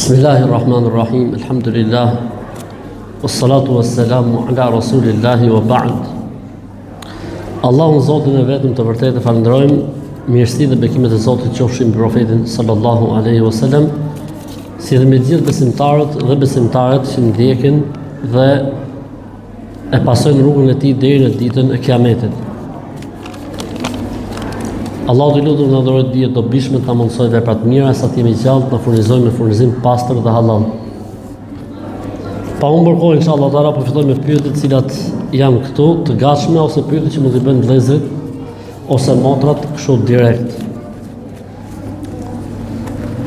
Bismillahirrahmanirrahim. Alhamdulillah. Wassalatu wassalamu ala rasulillahi wa ba'd. Allahun Zotin e vetëm të vërtetë e falenderojmë, mirësitë dhe bekimet e Zotit qofshin mbi profetin sallallahu alaihi wasallam, si dhe me gjithë besimtarët dhe besimtarët që ndjekin dhe e pasojnë rrugën e tij deri në ditën e Kiametit. Allahu të lutur na dhurojë dije të dobishme, ta mundsojë vepra të mira, sa të jemi gjallë, të na furnizojë me furnizim pastër dhe halal. Pa humbur kohë, inshallah taala, po fillojmë me pyetjet të cilat janë këtu të gatshme ose pyetje që mund t'i bëjnë vëllezërit ose motrat kështu direkt.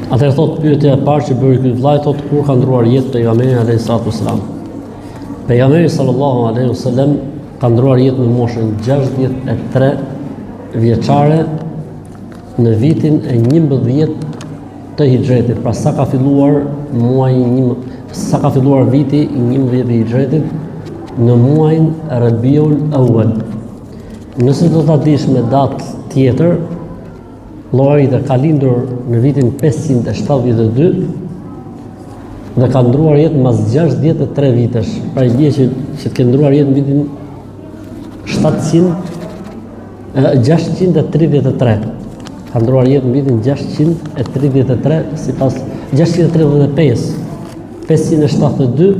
Atëherë thot pyetja e parë që bëri ky vllai, thot kur ka ndruar jetë pejgamberi alayhis salam. Pejgamberi sallallahu alaihi wasallam ka ndruar jetë në moshën 63 vjeçare në vitin e 11 të hijretit, pra sa ka filluar viti i 11 të hijretit në muajin Rabiul Awwal. Nëse do ta dish me datë tjetër, lloji ka lindur në vitin 572 dhe ka ndruar jetë mas 63 vitesh. Pra i bie që të ke ndruar jetë në vitin 633. Ka ndruar jetë në vitin 633, sipas 635, 572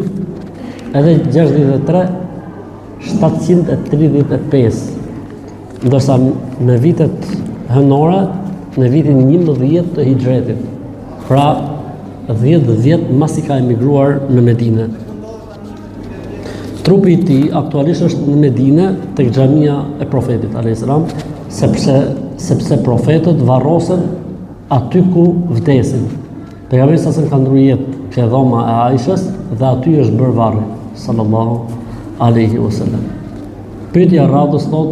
edhe 63, 735. Ndërsa në vitet hënore, në vitin 11 të hijretit, pra 10 vjet masi ka emigruar në Medinë. Trupi i tij aktualisht është në Medinë tek xhamia e profetit alayhis salam, sepse profetët varrosen aty ku vdesin. Pejgamberi sa ka ndruar jetë ke dhoma e Aishës dhe aty është bërë varri sallallahu alaihi wasallam. Pyetja radhës thot,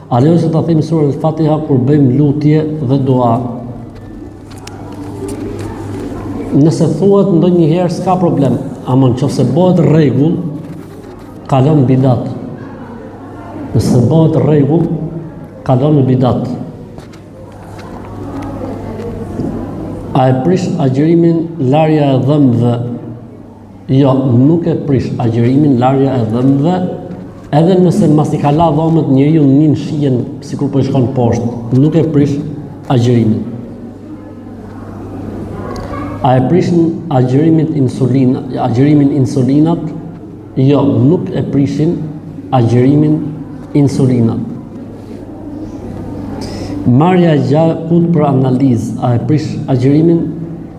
a lejohet ta themi surën Al-Fatiha kur bëjmë lutje dhe dua? Nëse thuhet ndonjëherë s'ka problem, ama nëse bëhet rregull, kalon bidat. Nëse bëhet rregull, kalon në bidat. A e prish agjërimin larja e dhëmbëve? Jo, nuk e prish agjërimin larja e dhëmbëve, edhe nëse masi ka la dhomët njeriu nin shijen sikur po i shkon poshtë, nuk e prish agjërimin. A e prishin agjërimin insulinat? Jo, nuk e prishin agjërimin insulinat. Marrja e gjakut për analizë, a e prish agjërimin?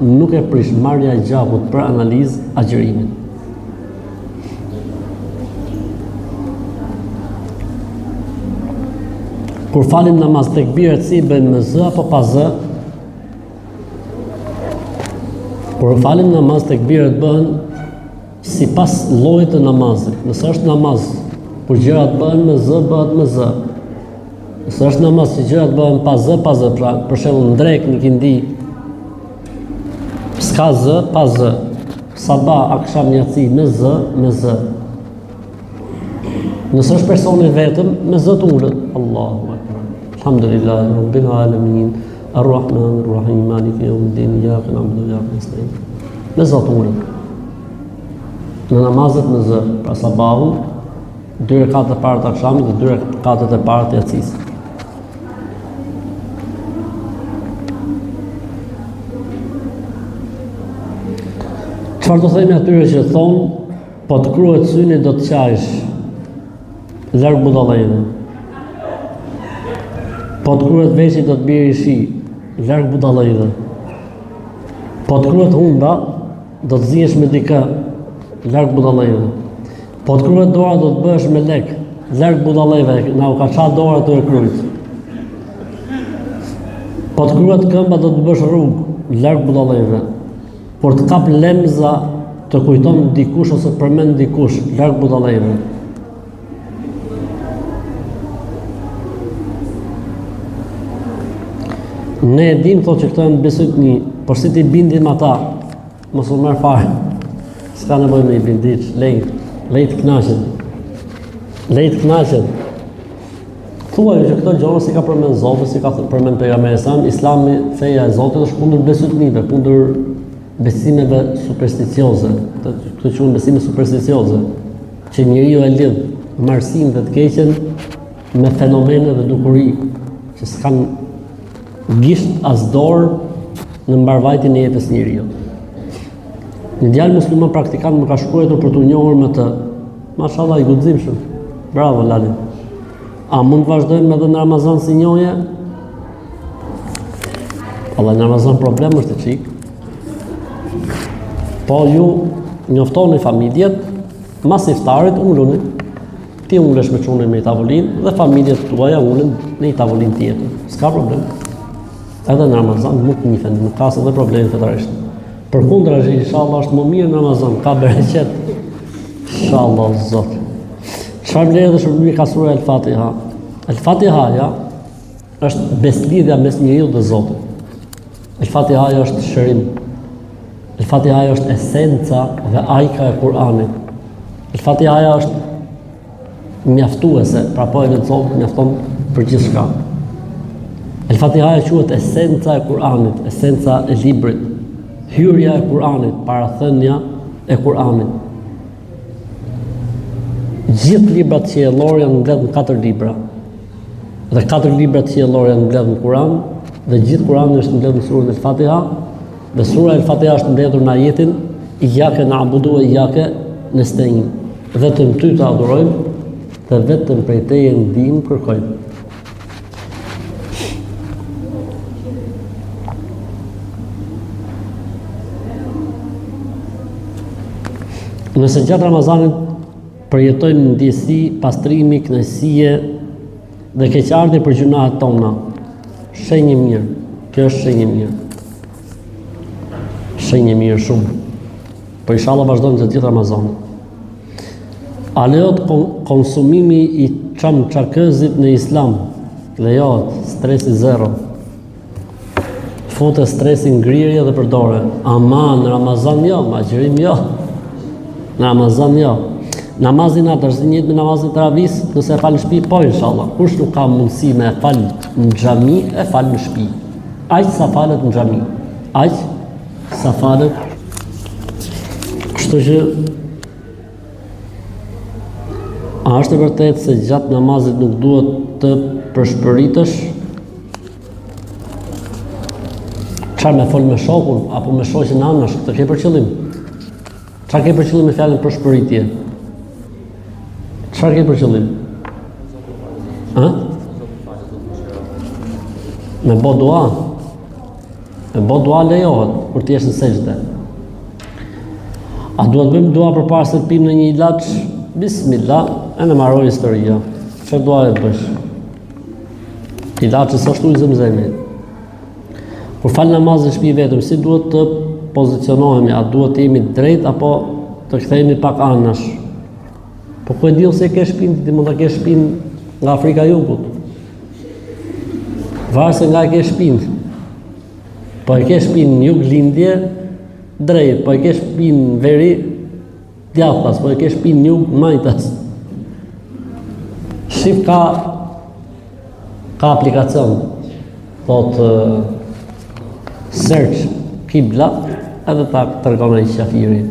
Nuk e prish marrja e gjakut për analizë agjërimin. Kur falim namaz, tekbiret si bëjnë me z apo pa z? Kur falim namaz, tekbiret bëhen sipas llojit të namazit. Nëse është namaz kur gjërat bëhen me z, bëhet me z. Nëse është namaz që gjërat bëhen pa z, pra për shembull ndrek në kindi, s'ka z, pa z. Sabah, akşam, yatsi me z. Nëse është personi vetëm, me z të ulët. Allahu akbar. Alhamdulillahi rabbil alamin, arrahmanir rahim, maliki yawmiddin, iyyaka na'budu wa iyyaka nasta'in. Me z të ulët. Në namazet me z, pra sabahun, 2 rekatet e para të akşamit dhe 2 rekatet e para të yatsis. Çfarë do themi atyre që thonë, po të kruhet syni do të qajsh, larg budallëve. Po të kruhet veshi do të bjerë shi, larg budallëve. Po të kruhet humba, do të zihesh me dikë, larg budallëve. Po të kruhet dora do të bëhesh me lek, larg budallëve, na u ka çaa dora të krujt. Po të kruhet këmba do të bësh rrugë, larg budallëve. Por të kap lemza të kujton dikush ose të përmend dikush, larg budallëve. Ne e dim thotë që këto janë besojtni, por si ti bindim ata, mos u merr fare. S'ka nevojë me i bindish, lej të kënaqen. Thuaj që këto gjëra si ka përmend Zoti, si ka përmend pejgamberi sa, Islami, feja e Zotit është kundër besotnive, kundër besimeve supersticioze, të quhen besime supersticioze, që njeriu e lidh marrësinë dhe të keqen me fenomene dhe dukuri që s'kan gisht as dorë në mbarvajtjen e jetës njeriu. Një djalë musliman praktikant më ka shkruar për t'u njohur me të. Mashallah, i guximshëm. Bravo Lali. A mund të vazhdojmë edhe në Ramazan si njohje? Allah, në Ramazan problem është të çik. Po ju njoftoni familjet, mas iftarit uluni. Ti ulesh me çunin me tavolinë dhe familjet tuaja ulen në një tavolinë tjetër. S'ka problem. Edhe në Ramazan nuk njihen, nuk ka asnjë problem fetarisht. Përkundrazi, inshallah është më mirë në Ramazan, ka bereqet. Inshallah Zot. Çfarë vlerë dhe shërbimi ka sura El-Fatiha? El-Fatihaja është beslidhja mes njeriu dhe Zotit. El-Fatihaja është shërim. El-Fatihaja është esenca dhe ajka e Kur'anit. El-Fatihaja është mjaftuese, pra po e lexon mjafton për gjithçka. El-Fatihaja quhet esenca e Kur'anit, esenca e librit, hyrja e Kur'anit, parathënia e Kur'anit. Gjithë librat qiellor janë mbledhur në 4 libra. Dhe 4 librat qiellor janë mbledhur në Kur'an, dhe gjithë Kur'ani është mbledhur në surën El-Fatiha, dhe sura El-Fatiha është mbledhur në ajetin Iyyake na'budu wa iyyake nesta'in. Vetëm ty të adhurojmë dhe vetëm prej teje ndihmë kërkojmë. Nëse gjatë Ramazanit përjetojmë ndjesi, pastrimi, kënaqësie dhe keqardhje për gjunahet tona, shenjë mirë. Kjo është shenjë mirë. Shenjë mirë shumë. Po inshallah vazhdojmë gjatë gjithë Ramazanit. A lejohet konsumimi i çamçakëzit në Islam? Lejohet, stresi zero. Fute stresin ngrirje dhe përdore. Ama në Ramazan jo, agjerim jo. Në Ramazan jo. Namazin atë është njëjtë me namazin taravis, nëse e fal në shtëpi, po inshallah. Kush nuk ka mundësi me e fal në xhami, e fal në shtëpi. Aq sa falet në xhami. Aq sa falet. Kështu që a është e vërtetë se gjatë namazit nuk duhet të përshpëritësh? Çfarë me fol me shokun apo me shoqen anash, këtë ke për qëllim? Çfarë ke për qëllim me fjalën përshpëritje? Çfarë ke për qëllim? Ha? Me bo dua. Me bo dua lejohet kur ti je në sejdë. A duhet bëjmë dua përpara se të pimë në një ilaç? Bismillah, e në marroj historia. Çfarë dua e bësh? Ilaçi s'është ujë zemzemi. Kur fal namazin në shtëpi vetëm, si duhet të pozicionohemi? A duhet të jemi drejt apo të kthehemi pak anash? Po ku e di se ke shpinë, ti mund ta kesh shpinë nga Afrika e Jugut. Varse nga ke shpinë. Po e ke shpinë në jug lindje drejt, po e ke shpinë veri djathtas, po e ke shpinë në jug majtas. Shif ka aplikacion, thot search kibla, edhe ta tregon ai qafiri.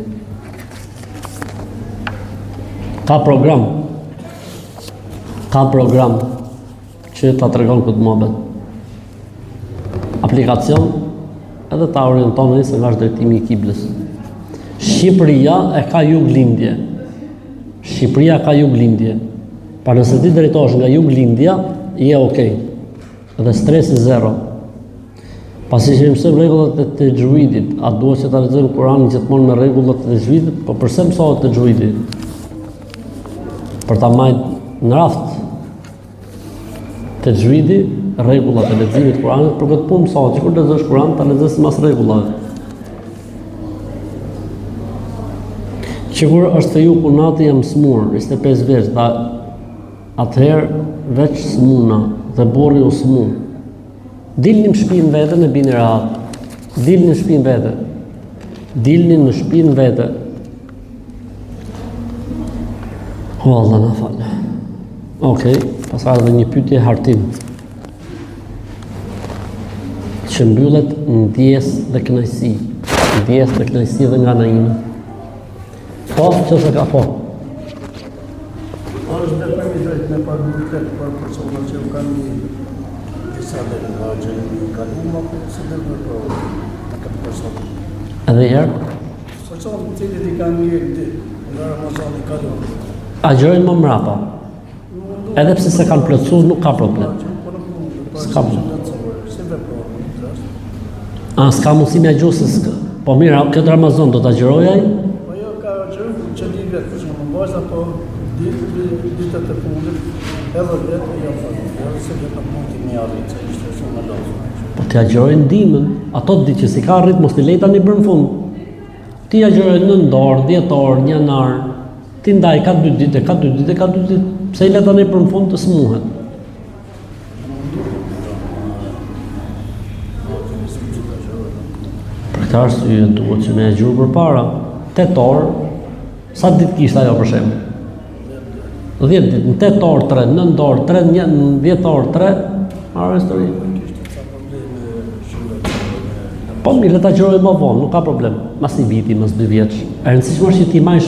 Ka program që ta tregon këtë mohabet. Aplikacion edhe ta orienton se nga është drejtimi i kiblës. Shqipëria e ka jug lindje. Shqipëria ka jug lindje. Pa nëse ti drejtohesh nga jug lindja, je okay. Dhe stresi zero. Pasi që mësojmë rregullat e tajwidit, a duhet që ta lexojmë Kur'anin gjithmonë me rregullat e tajwidit? Po pse mësohet tajwidi? Për ta marrë në raft tajwidi, rregullat e leximit të Kur'anit, për këtë punë mësohet. Kur lexosh Kur'an, ta lexosh sipas rregullave. Sigur është se ju punati jam smur, 25 vjeç, atëherë veç smuna dhe borri u smun. Dilni në shtëpinë vete në bini rahat. Dilni në shtëpinë vete. Dilni në shtëpinë vete. O Allah na fal. Okej, pastaj edhe një pyetje hartim. Që mbyllet ndjes dhe kënaqësi. Ndjes të kënaqësi dhe nga ana ime. Po, çfarë ka po? Është depërmi drejt me pagutet për persona që kanë disa delegaje në kaluma, se dhe me këtë person. Edhe herë? Person të cilët i kanë mirë nga Ramazani kalum. Agjërojnë më mrapa. Edhe pse se kanë plotësuar nuk ka problem. S'ka problem. S'ka mundësi me agjusë, po mirë, këtë Ramazan do të agjëroj ai? Po jo, ka agjërë që një vetë, për shumë, bashkë apo ditët e punit, edhe vetë e jo se vetë në punë ti me arritë, se ishte shumë me lozë. Po ti agjëroj ndimën, ato të di që si ka arrit, mos t'i lejta një bërë në fund. Ti agjëroj në ndorë, 10 orë, 1 nar, ti ndaj ka 2 ditë, pse i leta një bërë në fund të smuhet. Këtë arsye duhet që me e gjurë për para, 8 orë, sa ditë kishtë ajo për shemë? 10 ditë, në 8 orë 3, 9 orë 3, në 10 orë 3, marrë histori. Po mirë, le ta gjëroj më vonë, nuk ka problem, mas 1 viti, mas 2 vjeç. E rëndësishmë është që ti maj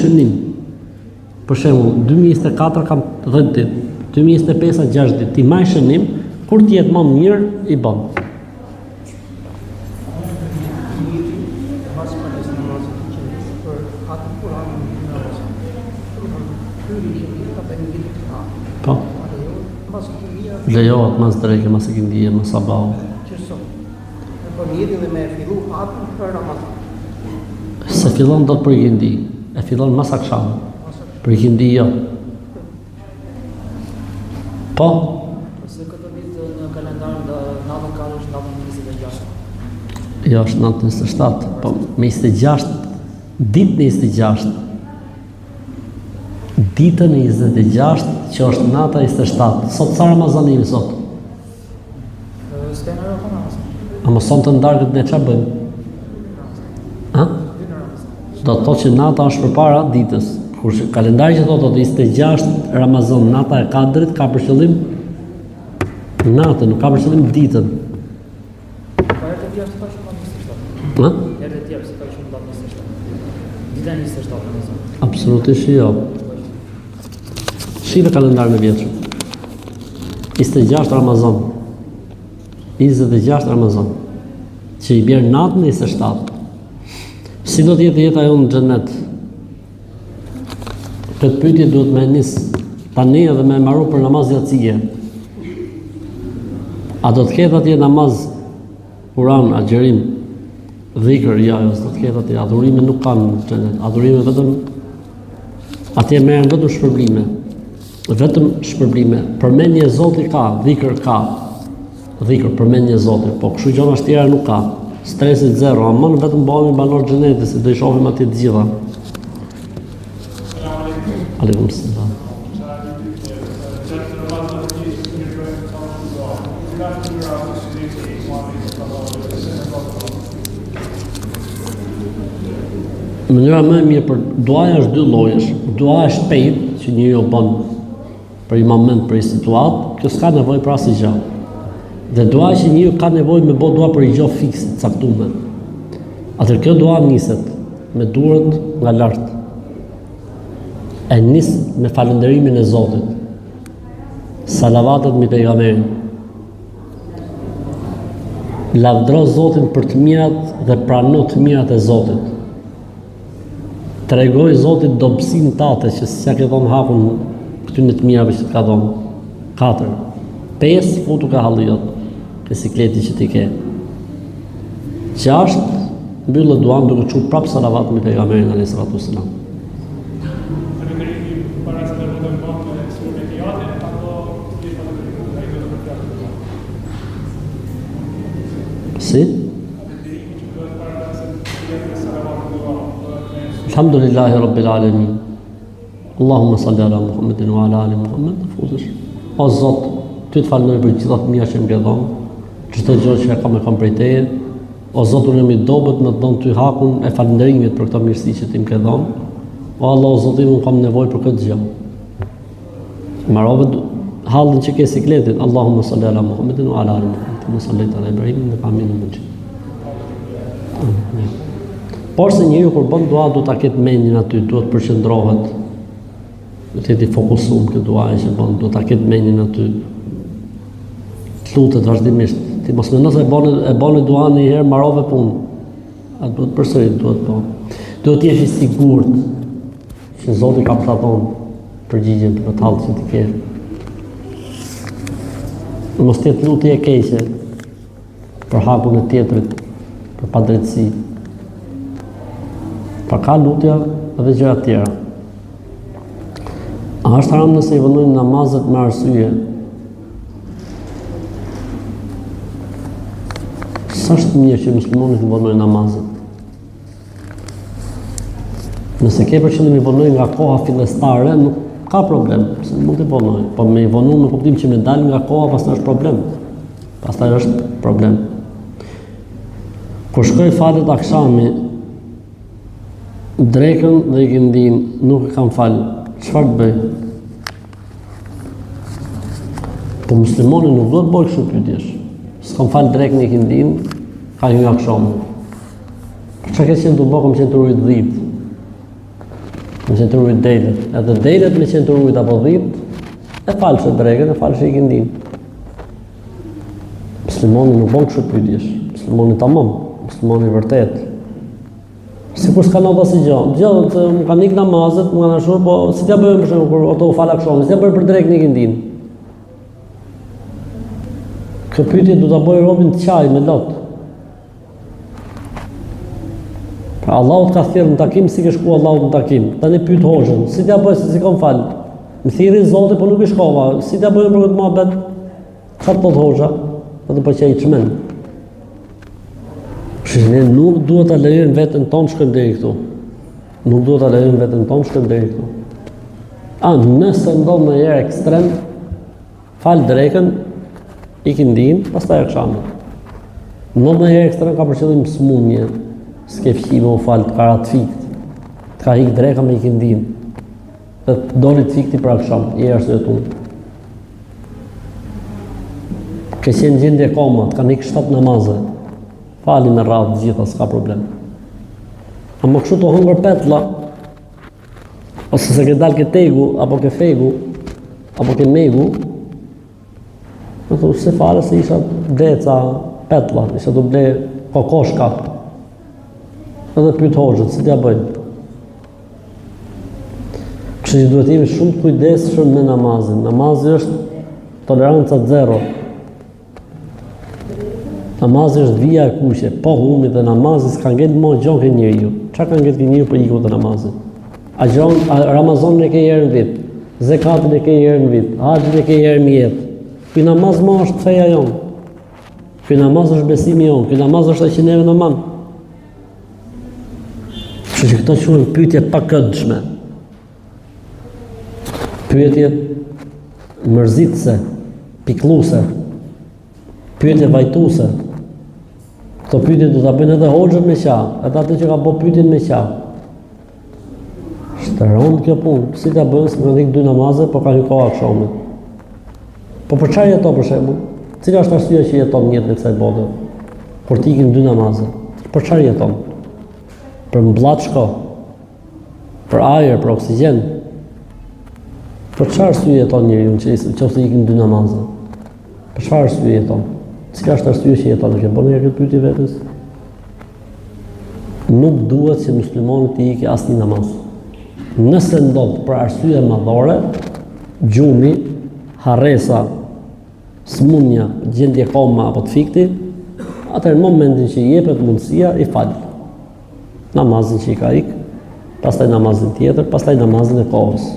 shënim. Për shemë, 2024 kam 10 ditë, 2025 6 ditë, ti maj shënim, kur t'jetë më mirë, i bëmë. Po. Lejohet mas dreke, mas e këndije, mas sabau. Po njëti dhe me fillu hatën për Ramazan. Se fillon do të për këndi, e fillon mas aksham. Për këndi jo. Po. Se këtë vit në kalendar në natën ka është natën 26. Jo, është natën 27, po me 26, ditë në 26. Ditën e 26, që është nata 27. Sot sa Ramazanimi sot? S'ke në Ramazan. A më son të ndarkët ne që bëjmë? Ha? Do të thotë që nata është përpara ditës. Kur kalendari që thotë 26 Ramazan, nata e Kadrit ka për qëllim natën, nuk ka për qëllim ditën. Pa herë të tjerë se ka shumë datë 27. Ha? Herë të tjerë se ka shumë datë 27. Dita 27 Ramazan. Absolutisht jo. Shive kalendarin e vjetër. 26 Ramazan. 26 Ramazan. Që i bjerë natën 27. Si do t'jetë jeta jo në xhenet? Këtë pyetje duhet me nisë tani edhe me marru për namaz jacije. A do të ketë atje namaz, Kur'an, agjerim, dhikr, ja, jo, do të ketë atje. Adhurime nuk kanë në xhenet. Adhurime vetëm, atje merren vetëm shpërblime. Vetëm shpërblime. Përmendje Zoti ka, dhikr ka. Dhikr, përmendje Zoti, po kështu gjëra tjera nuk ka. Stresit zero, amon vetëm bëhemi banor xhenetit, se do i shohim atje të gjitha. Aleikum selam. Mënyra më e mirë për duaja është 2 llojesh. Dua e shpejt që njeriu bën për një moment, për një situatë, kjo s'ka nevojë për asnjë gjë. Dhe dua që njeriu ka nevojë me bë dua për një gjë fikse, caktuar. Atëherë kjo dua niset me durët nga lart. E nis me falënderimin e Zotit. Salavatet mbi pejgamberin. Lavdro Zotin për të mirat dhe prano të mirat e Zotit. Tregoj Zotit dobësinë tate që s'ja ke dhënë hakun këtyre të mirave që të ka dhënë. 4. 5. Futu ka halliot, ke sikleti që ti ke. 6. Mbyllë duan duke çu prap salavat me pejgamberin alayhis salatu wassalam. Si? Alhamdulillahi Rabbil Alamin. Allahumma salli ala Muhammedin wa ala ali Muhammed. Futesh. O Zot, ty të falënderoj për gjitha të mira që më ke dhënë, çdo gjë që kam prej teje. O Zot, unë jam i dobët me të dhënë ty hakun e falënderimit për këtë mirësi që ti më ke dhënë. O Allah, o Zoti, unë kam nevojë për këtë gjë. Marrove Hallën që ke sikletin, Allahumma salli ala Muhammedin wa ala ali Muhammedin, wa salli ala Ibrahimin në kaminën më gjithë. Por se njeriu kur bën dua duhet ta ketë mendjen aty, duhet përqendrohet. Duhet të jetë i fokusuar këtë dua që bën, duhet ta ketë mendjen aty. Lutet vazhdimisht. Ti mos mendos e bën dua një herë marrove punë. Atë duhet përsërit, duhet po. Duhet të jesh i sigurt që Zoti ka për ta thonë përgjigjen për të hallë që ti ke. Mos të jetë lutje e keqe për hapun e tjetrit, për padrejtësi. Pra ka lutja edhe gjëra të tjera. A është haram nëse i vënojnë namazet me arsye? Sa është mirë që muslimonit i vënojnë namazet? Nëse ke për qëllim i vënojnë nga koha fillestare, nuk ka problem, se mund të vënojnë. Po me i vënu në kuptim që me dalë nga koha, pastaj është problem. Pastaj është problem. Kur shkoj falet akşami, drekën dhe ikindin nuk e kam falë, çfarë të bëj? Po muslimoni nuk do të bëjë kështu pyetjesh. S'kam falë drekën e ikindin, ka një akşam. Çka ke qenë të bëj, kam qenë të rujt 10. Kam qenë të rujt delet. Edhe delet me qenë të rujt apo 10, e falë drekën, e falë ikindin. Muslimoni nuk bën kështu pyetjesh. Muslimoni tamam, muslimoni vërtet. Sikur s'ka ndodhur asgjë gjë. Gjë më kanë ikë namazet, më kanë ashtu, po si t'ja bëjmë për shembull kur ato u fal akşam, si t'ja bëjmë për drekën e ikindin. Këtë pyetje do ta bëj robin të qaj me lot. Pra Allahu ka thirrë në takim si ke shku Allahu në takim. Tani pyet hoxhën, si t'ja bëj se si kam fal? Më thirrri Zoti, po nuk e shkova. Si t'ja bëjmë për këtë mohabet? Çfarë thot hoxha? Do të bëj çaj çmend. Ne nuk duhet ta lejojmë veten tonë shkojmë deri këtu. Nuk duhet ta lejojmë veten tonë shkojmë deri këtu. Nëse ndodh në herë ekstrem, fal drekën, ikindin, pastaj akşamit. Ndodh në herë ekstrem ka për qëllim smundje, s'ke fqime u fal të karat fikt. Ka ik dreka me ikindin. Dhe doli të fikti për akşam, je arsyetuar. Ke qenë gjendje koma, të kanë ikë 7 namaze. Fali në radhë gjitha, s'ka problem. Ama kështu të hëngër petla, ose se ke dalë ke tegu, apo ke fegu, apo ke megu, në thu, se fale se isha deca petla, isha të ble kokoshka. Edhe pyet hoxhët, si t'ja bëjnë? Kështu që duhet jemi shumë të kujdesshëm me namazin. Namazi është toleranca 0. Namazi është vija e kuqe, po humi dhe namazi s'ka ngel më gjon ke njeriu. Çka ka ngel ke njeriu për ikut të namazit? Ramazonin e ke herë në vit, zekatin e ke herë në vit, haxhin e ke herë në jetë. Ky namaz më është feja jon. Ky namaz është besimi jon, ky namaz është që neve në man. Kështu që këto quhen pyetje pa këndshme. Pyetje mërzitëse, pikëlluese, pyetje vajtuese. Këto pyetje do ta bëjnë edhe hoxhët me qa, edhe atë që ka bë pyetjen me qa. Shtëron kjo punë, si ta bën se kanë 2 namaze, po ka një kohë akşamit. Po për çfarë jeton për shembull? Cila është arsyeja që jeton jetën e kësaj bote? Kur të ikin 2 namaze. Për çfarë jeton? Për mbullat shko. Për ajër, për oksigjen. Për çfarë arsye jeton njeriu që nëse ikin 2 namaze? Për çfarë arsye jeton? Cila është arsyeja që jeton? Ke bënë këtë pyetje vetes? Nuk duhet që muslimani të ikë asnjë namaz. Nëse ndodh për arsye madhore, gjumi, harresa, smundja, gjendje koma apo të fikti, atëherë në momentin që i jepet mundësia, i fal. Namazin që i ka ikë, pastaj namazin tjetër, pastaj namazin e kohës.